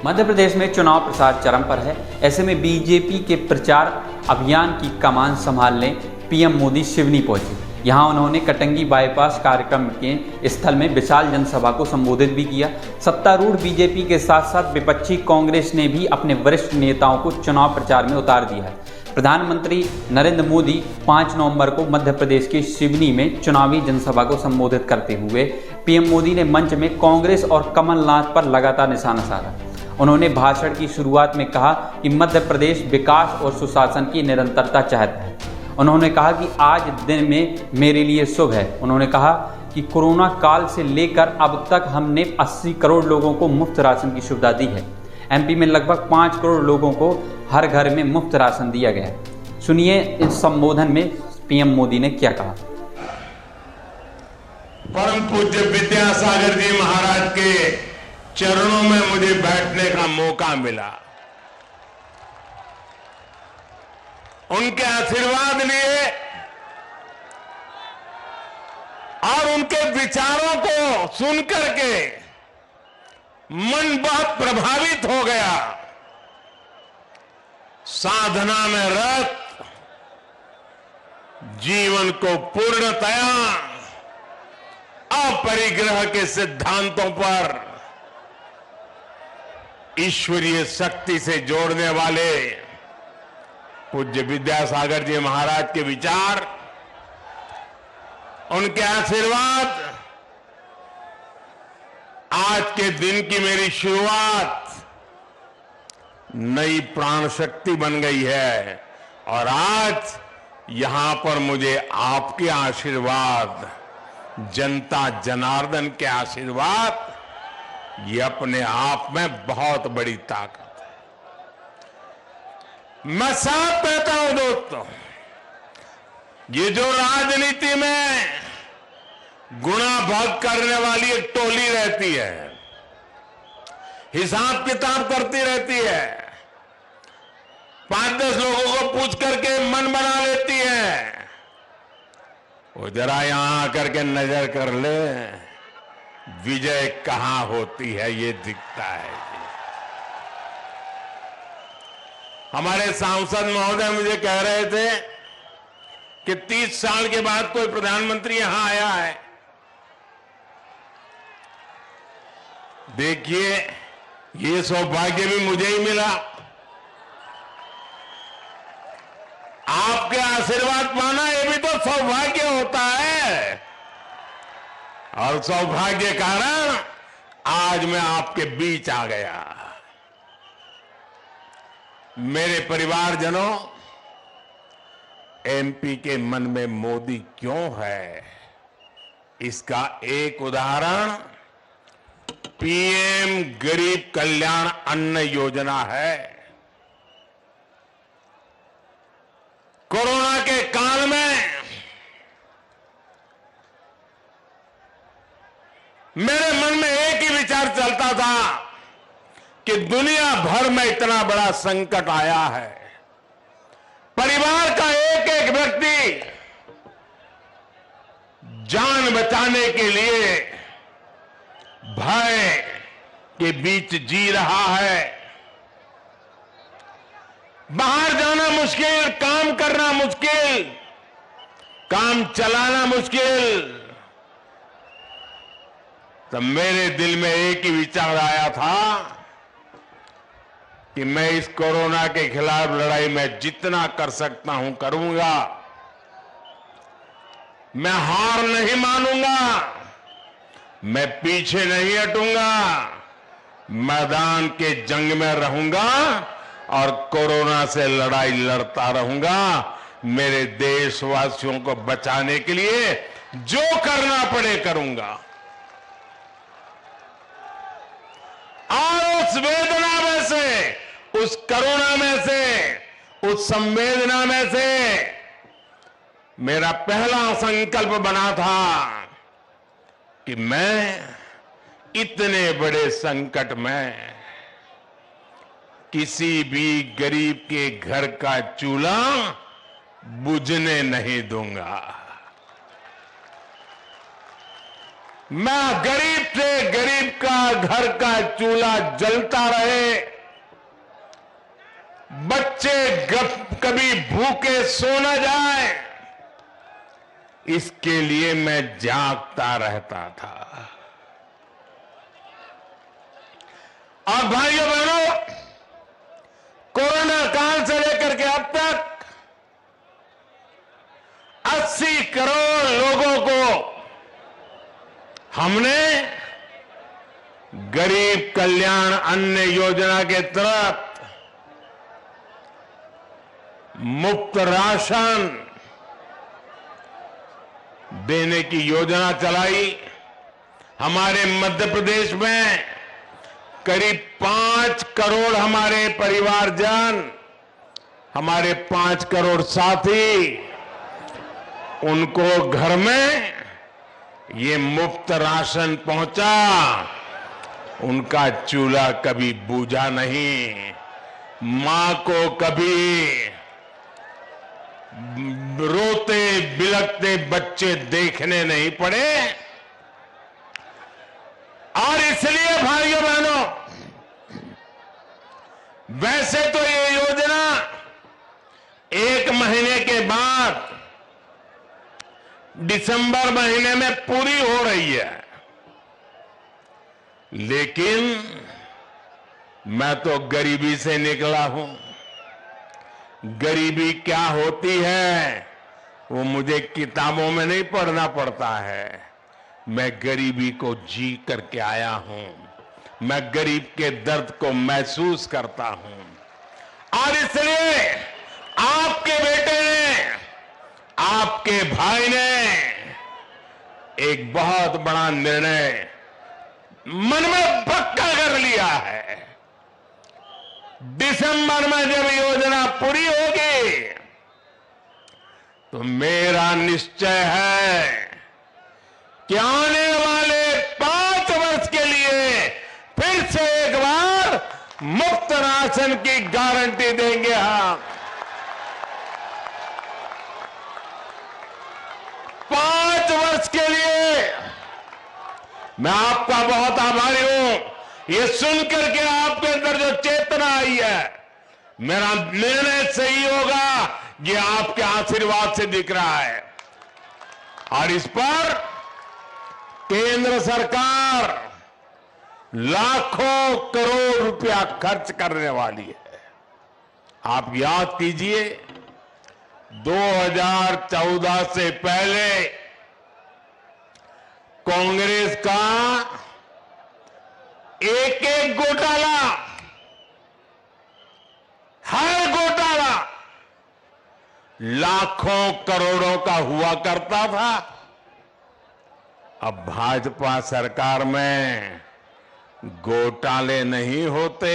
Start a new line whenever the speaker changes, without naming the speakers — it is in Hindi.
मध्य प्रदेश में चुनाव प्रचार चरम पर है। ऐसे में बीजेपी के प्रचार अभियान की कमान संभालने पीएम मोदी सिवनी पहुंचे। यहां उन्होंने कटंगी बाईपास कार्यक्रम के स्थल में विशाल जनसभा को संबोधित भी किया। सत्तारूढ़ बीजेपी के साथ साथ विपक्षी कांग्रेस ने भी अपने वरिष्ठ नेताओं को चुनाव प्रचार में उतार दिया है। प्रधानमंत्री नरेंद्र मोदी 5 नवंबर को मध्य प्रदेश के सिवनी में चुनावी जनसभा को संबोधित करते हुए पीएम मोदी ने मंच में कांग्रेस और कमलनाथ पर लगातार निशाना साधा। उन्होंने भाषण की शुरुआत में कहा कि मध्य प्रदेश विकास और सुशासन की निरंतरता चाहता है। उन्होंने कहा कि आज दिन में मेरे लिए शुभ है। उन्होंने कहा कि कोरोना काल से लेकर अब तक हमने 80 करोड़ लोगों को मुफ्त राशन की सुविधा दी है। एमपी में लगभग 5 करोड़ लोगों को हर घर में मुफ्त राशन दिया गया है। सुनिए इस संबोधन में पीएम मोदी ने क्या कहा।
परम पूज्य विद्यासागर जी महाराज के चरणों में मुझे बैठने का मौका मिला। उनके आशीर्वाद लिए और उनके विचारों को सुनकर के मन बहुत प्रभावित हो गया। साधना में रत जीवन को पूर्णतया अपरिग्रह के सिद्धांतों पर ईश्वरीय शक्ति से जोड़ने वाले पूज्य विद्यासागर जी महाराज के विचार, उनके आशीर्वाद आज के दिन की मेरी शुरुआत नई प्राण शक्ति बन गई है। और आज यहां पर मुझे आपके आशीर्वाद, जनता जनार्दन के आशीर्वाद, ये अपने आप में बहुत बड़ी ताकत है। मैं साफ कहता हूं दोस्तों, ये जो राजनीति में गुणा भाग करने वाली एक टोली रहती है, हिसाब किताब करती रहती है, 5-10 लोगों को पूछ करके मन बना लेती है, वो जरा यहां आकर के नजर कर ले, विजय कहां होती है ये दिखता है। हमारे सांसद महोदय मुझे कह रहे थे कि 30 साल के बाद कोई प्रधानमंत्री यहां आया है। देखिए, ये सौभाग्य भी मुझे ही मिला। आपके आशीर्वाद पाना ये भी तो सौभाग्य होता है, और सौभाग्य कारण आज मैं आपके बीच आ गया। मेरे परिवारजनों, एमपी के मन में मोदी क्यों है, इसका एक उदाहरण पीएम गरीब कल्याण अन्न योजना है। कोरोना के काल में मेरे मन में एक ही विचार चलता था कि दुनिया भर में इतना बड़ा संकट आया है, परिवार का एक एक व्यक्ति जान बचाने के लिए भय के बीच जी रहा है। बाहर जाना मुश्किल, काम करना मुश्किल, काम चलाना मुश्किल। तब मेरे दिल में एक ही विचार आया था कि मैं इस कोरोना के खिलाफ लड़ाई में जितना कर सकता हूं करूंगा। मैं हार नहीं मानूंगा, मैं पीछे नहीं हटूंगा, मैदान के जंग में रहूंगा और कोरोना से लड़ाई लड़ता रहूंगा। मेरे देशवासियों को बचाने के लिए जो करना पड़े करूंगा। और उस वेदना में से, उस करुणा में से, उस संवेदना में से मेरा पहला संकल्प बना था कि मैं इतने बड़े संकट में किसी भी गरीब के घर का चूल्हा बुझने नहीं दूंगा। मैं गरीब से गरीब का घर का चूल्हा जलता रहे, बच्चे कभी भूखे सो न जाए, इसके लिए मैं जागता रहता था। और भाइयों बहनों, कोरोना काल से लेकर के अब तक 80 करोड़ लोगों को हमने गरीब कल्याण अन्न योजना के तहत मुफ्त राशन देने की योजना चलाई। हमारे मध्य प्रदेश में करीब 5 करोड़ हमारे परिवारजन, हमारे 5 करोड़ साथी, उनको घर में ये मुफ्त राशन पहुंचा। उनका चूल्हा कभी बूझा नहीं, मां को कभी रोते बिलखते बच्चे देखने नहीं पड़े। और इसलिए भाइयों बहनों, वैसे तो ये योजना 1 महीने के बाद दिसंबर महीने में पूरी हो रही है, लेकिन मैं तो गरीबी से निकला हूं। गरीबी क्या होती है वो मुझे किताबों में नहीं पढ़ना पड़ता है, मैं गरीबी को जी करके आया हूं। मैं गरीब के दर्द को महसूस करता हूं। और इसलिए आपके बेटे ने, आपके भाई ने एक बहुत बड़ा निर्णय मन में पक्का कर लिया है। दिसंबर में जब योजना पूरी होगी तो मेरा निश्चय है कि आने वाले 5 वर्ष के लिए फिर से एक बार मुफ्त राशन की गारंटी देंगे हम। 5 वर्ष के लिए मैं आपका बहुत आभारी हूं। ये सुनकर के आपके अंदर जो चेतना आई है, मेरा निर्णय सही होगा, ये आपके आशीर्वाद से दिख रहा है। और इस पर केंद्र सरकार लाखों करोड़ रुपया खर्च करने वाली है। आप याद कीजिए, 2014 से पहले कांग्रेस का एक घोटाला, हर घोटाला लाखों करोड़ों का हुआ करता था। अब भाजपा सरकार में घोटाले नहीं होते,